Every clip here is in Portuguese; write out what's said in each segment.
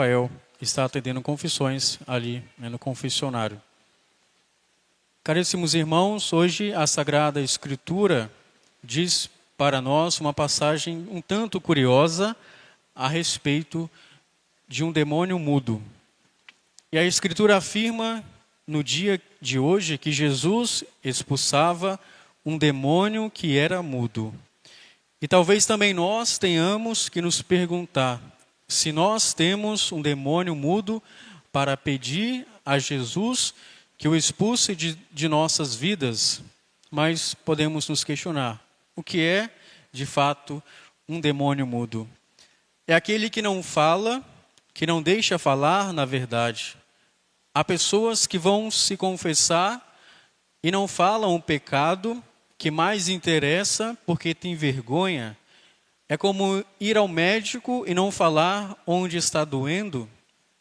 Rafael está atendendo confissões ali, no confessionário. Caríssimos irmãos, hoje a Sagrada Escritura diz para nós uma passagem um tanto curiosa a respeito de um demônio mudo. E a Escritura afirma no dia de hoje que Jesus expulsava um demônio que era mudo. E talvez também nós tenhamos que nos perguntar se nós temos um demônio mudo para pedir a Jesus que o expulse de nossas vidas, mas podemos nos questionar: o que é, de fato, um demônio mudo? É aquele que não fala, que não deixa falar na verdade. Há pessoas que vão se confessar e não falam o pecado que mais interessa porque tem vergonha. É como ir ao médico e não falar onde está doendo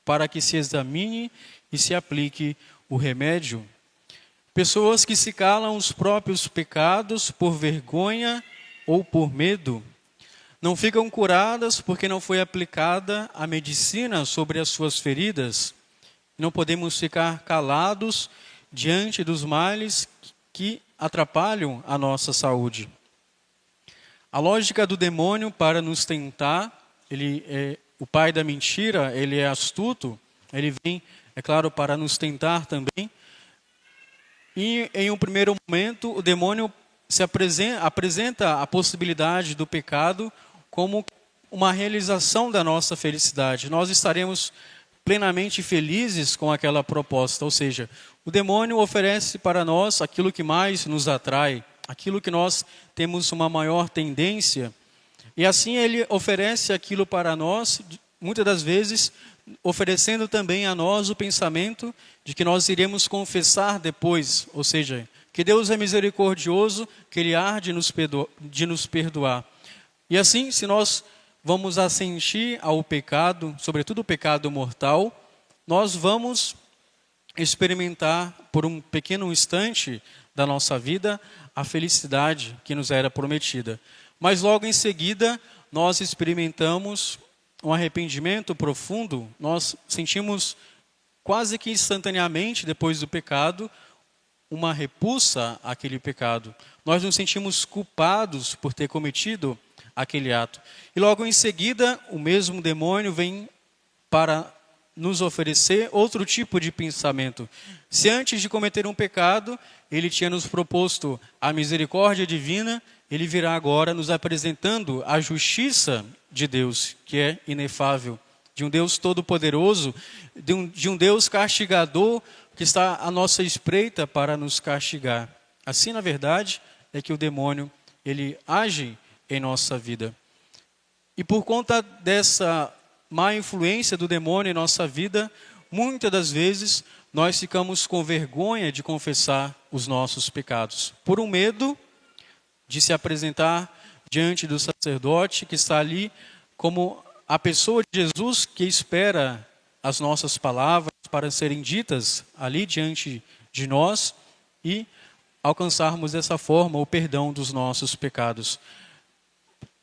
para que se examine e se aplique o remédio. Pessoas que se calam os próprios pecados por vergonha ou por medo. Não ficam curadas porque não foi aplicada a medicina sobre as suas feridas. Não podemos ficar calados diante dos males que atrapalham a nossa saúde. A lógica do demônio para nos tentar, ele é o pai da mentira, ele é astuto, ele vem, é claro, para nos tentar também. E em um primeiro momento, o demônio apresenta a possibilidade do pecado como uma realização da nossa felicidade. Nós estaremos plenamente felizes com aquela proposta, ou seja, o demônio oferece para nós aquilo que mais nos atrai, aquilo que nós temos uma maior tendência, e assim ele oferece aquilo para nós, muitas das vezes, oferecendo também a nós o pensamento de que nós iremos confessar depois, ou seja, que Deus é misericordioso, que Ele há de nos perdoar. E assim, se nós vamos assentir ao pecado, sobretudo o pecado mortal, nós vamos experimentar por um pequeno instante da nossa vida a felicidade que nos era prometida. Mas logo em seguida, nós experimentamos um arrependimento profundo, nós sentimos quase que instantaneamente, depois do pecado, uma repulsa àquele pecado. Nós nos sentimos culpados por ter cometido aquele ato. E logo em seguida, o mesmo demônio vem para nos oferecer outro tipo de pensamento. Se antes de cometer um pecado, ele tinha nos proposto a misericórdia divina, ele virá agora nos apresentando a justiça de Deus, que é inefável, de um Deus todo-poderoso, de um Deus castigador que está à nossa espreita para nos castigar. Assim, na verdade, é que o demônio, ele age em nossa vida. E por conta dessa má influência do demônio em nossa vida, muitas das vezes nós ficamos com vergonha de confessar os nossos pecados, por um medo de se apresentar diante do sacerdote que está ali como a pessoa de Jesus que espera as nossas palavras para serem ditas ali diante de nós e alcançarmos dessa forma o perdão dos nossos pecados.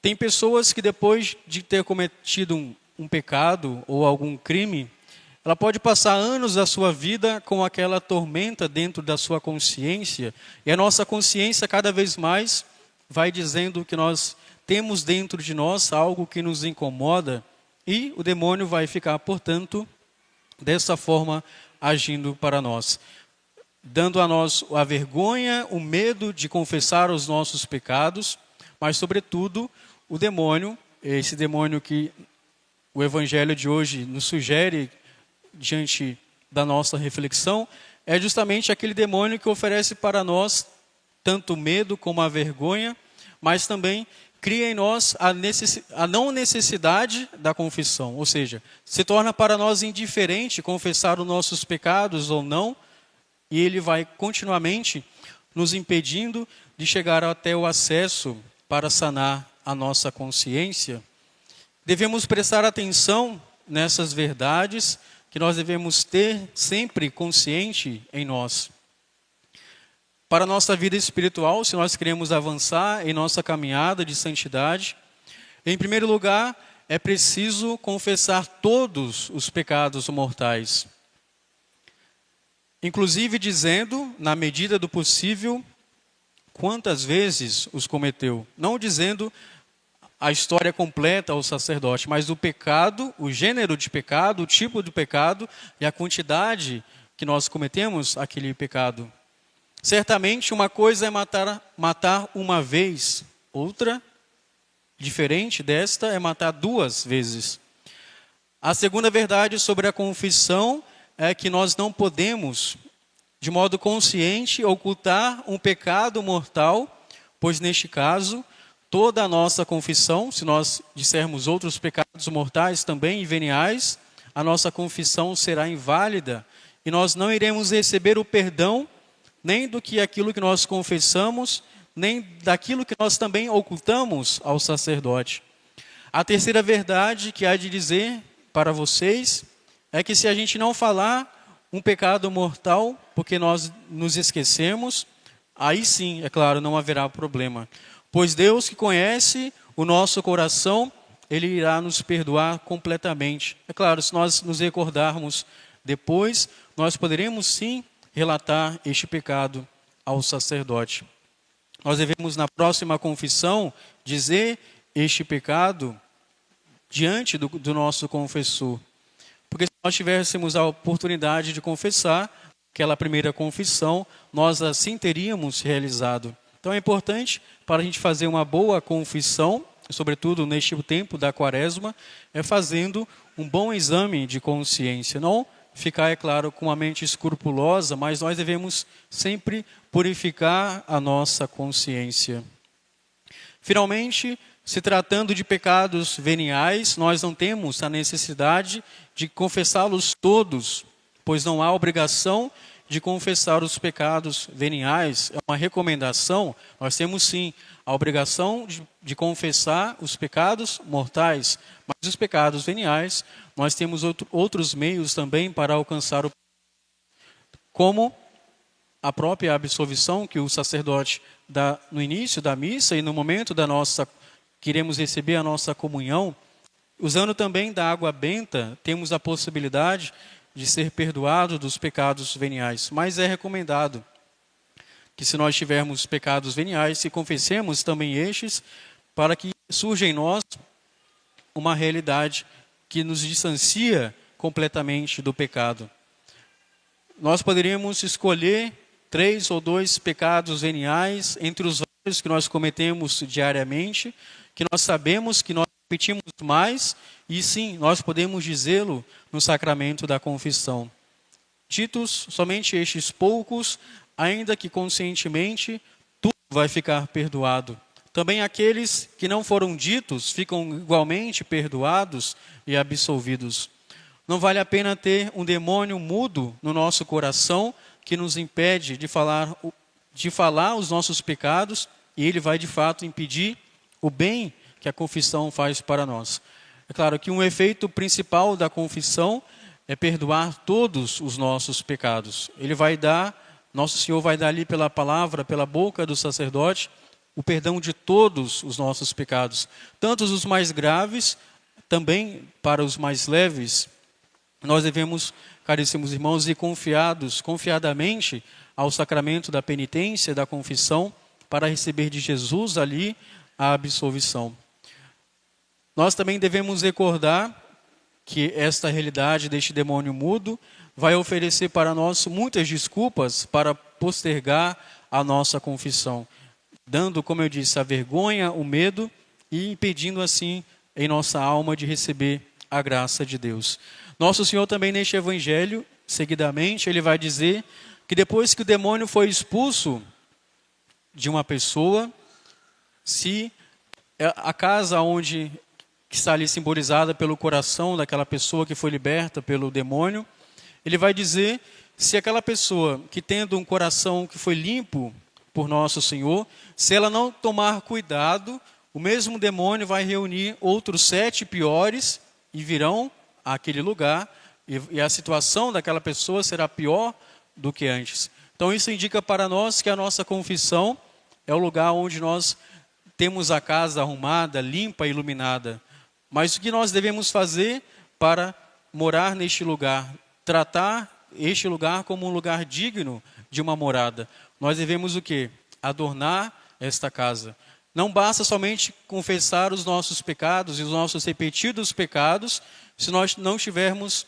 Tem pessoas que depois de ter cometido um pecado ou algum crime, ela pode passar anos da sua vida com aquela tormenta dentro da sua consciência, e a nossa consciência cada vez mais vai dizendo que nós temos dentro de nós algo que nos incomoda, e o demônio vai ficar, portanto, dessa forma agindo para nós, dando a nós a vergonha, o medo de confessar os nossos pecados, mas sobretudo o demônio, esse demônio que o Evangelho de hoje nos sugere diante da nossa reflexão, é justamente aquele demônio que oferece para nós tanto o medo como a vergonha, mas também cria em nós a não necessidade da confissão, ou seja, se torna para nós indiferente confessar os nossos pecados ou não, e ele vai continuamente nos impedindo de chegar até o acesso para sanar a nossa consciência. Devemos prestar atenção nessas verdades que nós devemos ter sempre consciente em nós. Para a nossa vida espiritual, se nós queremos avançar em nossa caminhada de santidade, em primeiro lugar, é preciso confessar todos os pecados mortais. Inclusive dizendo, na medida do possível, quantas vezes os cometeu. Não dizendo a história completa ao sacerdote, mas o pecado, o gênero de pecado, o tipo de pecado e a quantidade que nós cometemos aquele pecado. Certamente uma coisa é matar uma vez, outra, diferente desta, é matar 2 vezes. A segunda verdade sobre a confissão é que nós não podemos, de modo consciente, ocultar um pecado mortal, pois neste caso, toda a nossa confissão, se nós dissermos outros pecados mortais também e veniais, a nossa confissão será inválida e nós não iremos receber o perdão nem do que aquilo que nós confessamos, nem daquilo que nós também ocultamos ao sacerdote. A terceira verdade que há de dizer para vocês é que se a gente não falar um pecado mortal, porque nós nos esquecemos, aí sim, é claro, não haverá problema. Pois Deus que conhece o nosso coração, Ele irá nos perdoar completamente. É claro, se nós nos recordarmos depois, nós poderemos sim relatar este pecado ao sacerdote. Nós devemos, na próxima confissão, dizer este pecado diante do nosso confessor. Porque se nós tivéssemos a oportunidade de confessar aquela primeira confissão, nós assim teríamos realizado. Então é importante, para a gente fazer uma boa confissão, sobretudo neste tempo da quaresma, é fazendo um bom exame de consciência. Não ficar, é claro, com a mente escrupulosa, mas nós devemos sempre purificar a nossa consciência. Finalmente, se tratando de pecados veniais, nós não temos a necessidade de confessá-los todos, pois não há obrigação de confessar os pecados veniais. É uma recomendação, nós temos sim a obrigação de confessar os pecados mortais, mas os pecados veniais, nós temos outros meios também para alcançar como a própria absolvição que o sacerdote dá no início da missa e no momento que iremos receber a nossa comunhão. Usando também da água benta, temos a possibilidade de ser perdoado dos pecados veniais. Mas é recomendado que, se nós tivermos pecados veniais, se confessemos também estes, para que surja em nós uma realidade que nos distancia completamente do pecado. Nós poderíamos escolher 3 ou 2 pecados veniais entre os vários que nós cometemos diariamente, que nós sabemos que nós repetimos mais, e sim, nós podemos dizê-lo no sacramento da confissão. Ditos somente estes poucos, ainda que conscientemente, tudo vai ficar perdoado. Também aqueles que não foram ditos ficam igualmente perdoados e absolvidos. Não vale a pena ter um demônio mudo no nosso coração que nos impede de falar os nossos pecados, e ele vai de fato impedir o bem que a confissão faz para nós. É claro que um efeito principal da confissão é perdoar todos os nossos pecados. Nosso Senhor vai dar ali pela palavra, pela boca do sacerdote, o perdão de todos os nossos pecados, tanto os mais graves, também para os mais leves. Nós devemos, caríssimos irmãos, ir confiadamente ao sacramento da penitência, da confissão, para receber de Jesus ali a absolvição. Nós também devemos recordar que esta realidade deste demônio mudo vai oferecer para nós muitas desculpas para postergar a nossa confissão, dando, como eu disse, a vergonha, o medo e impedindo assim em nossa alma de receber a graça de Deus. Nosso Senhor também neste evangelho, seguidamente, ele vai dizer que depois que o demônio foi expulso de uma pessoa, se a casa que está ali simbolizada pelo coração daquela pessoa que foi liberta pelo demônio, ele vai dizer se aquela pessoa que tendo um coração que foi limpo por nosso Senhor, se ela não tomar cuidado, o mesmo demônio vai reunir outros 7 piores e virão àquele lugar, e a situação daquela pessoa será pior do que antes. Então isso indica para nós que a nossa confissão é o lugar onde nós temos a casa arrumada, limpa e iluminada. Mas o que nós devemos fazer para morar neste lugar? Tratar este lugar como um lugar digno de uma morada. Nós devemos o quê? Adornar esta casa. Não basta somente confessar os nossos pecados e os nossos repetidos pecados, se nós não tivermos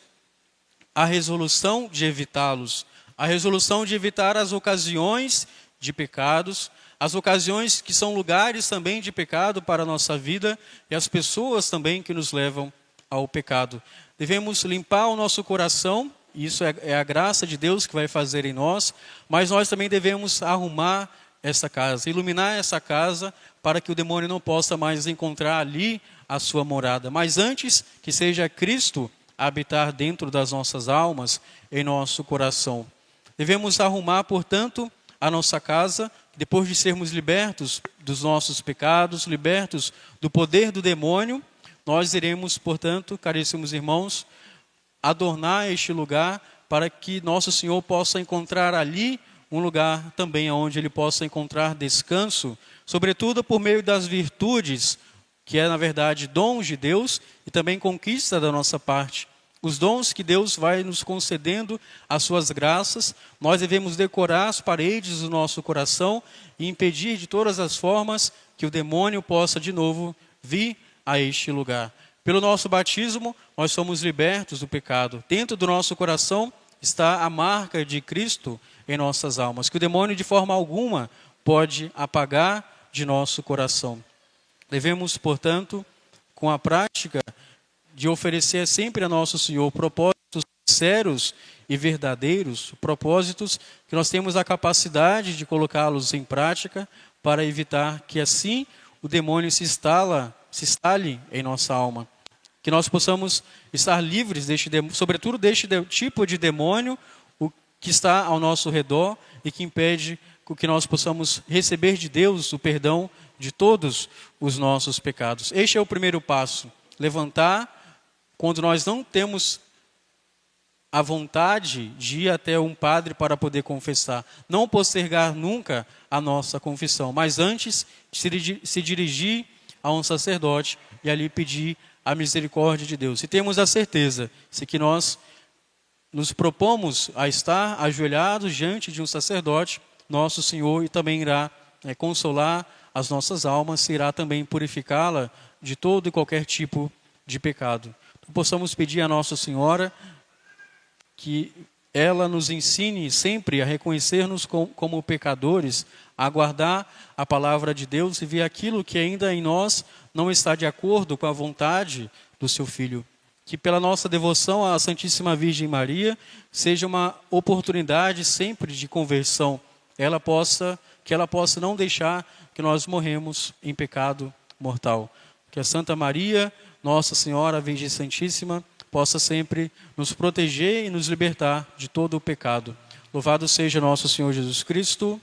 a resolução de evitá-los. A resolução de evitar as ocasiões de pecados, as ocasiões que são lugares também de pecado para a nossa vida e as pessoas também que nos levam ao pecado. Devemos limpar o nosso coração, isso é a graça de Deus que vai fazer em nós, mas nós também devemos arrumar essa casa, iluminar essa casa para que o demônio não possa mais encontrar ali a sua morada. Mas antes que seja Cristo habitar dentro das nossas almas, em nosso coração. Devemos arrumar, portanto, a nossa casa, depois de sermos libertos dos nossos pecados, libertos do poder do demônio, nós iremos, portanto, caríssimos irmãos, adornar este lugar para que nosso Senhor possa encontrar ali um lugar também onde Ele possa encontrar descanso, sobretudo por meio das virtudes, que é, na verdade, dons de Deus e também conquista da nossa parte. Os dons que Deus vai nos concedendo, as suas graças, nós devemos decorar as paredes do nosso coração e impedir de todas as formas que o demônio possa de novo vir a este lugar. Pelo nosso batismo, nós somos libertos do pecado. Dentro do nosso coração está a marca de Cristo em nossas almas, que o demônio de forma alguma pode apagar de nosso coração. Devemos, portanto, com a prática de oferecer sempre a nosso Senhor propósitos sinceros e verdadeiros, propósitos que nós temos a capacidade de colocá-los em prática para evitar que assim o demônio se instale em nossa alma. Que nós possamos estar livres sobretudo deste tipo de demônio, o que está ao nosso redor e que impede que nós possamos receber de Deus o perdão de todos os nossos pecados. Este é o primeiro passo, levantar quando nós não temos a vontade de ir até um padre para poder confessar. Não postergar nunca a nossa confissão, mas antes se dirigir a um sacerdote e ali pedir a misericórdia de Deus. E temos a certeza, se que nós nos propomos a estar ajoelhados diante de um sacerdote, nosso Senhor e também irá consolar as nossas almas, irá também purificá-la de todo e qualquer tipo de pecado. Então, possamos pedir a Nossa Senhora que ela nos ensine sempre a reconhecer-nos como pecadores, a guardar a palavra de Deus e ver aquilo que ainda em nós não está de acordo com a vontade do seu Filho. Que pela nossa devoção à Santíssima Virgem Maria seja uma oportunidade sempre de conversão. Que ela possa não deixar que nós morremos em pecado mortal. Que a Santa Maria, Nossa Senhora, Virgem Santíssima, possa sempre nos proteger e nos libertar de todo o pecado. Louvado seja nosso Senhor Jesus Cristo.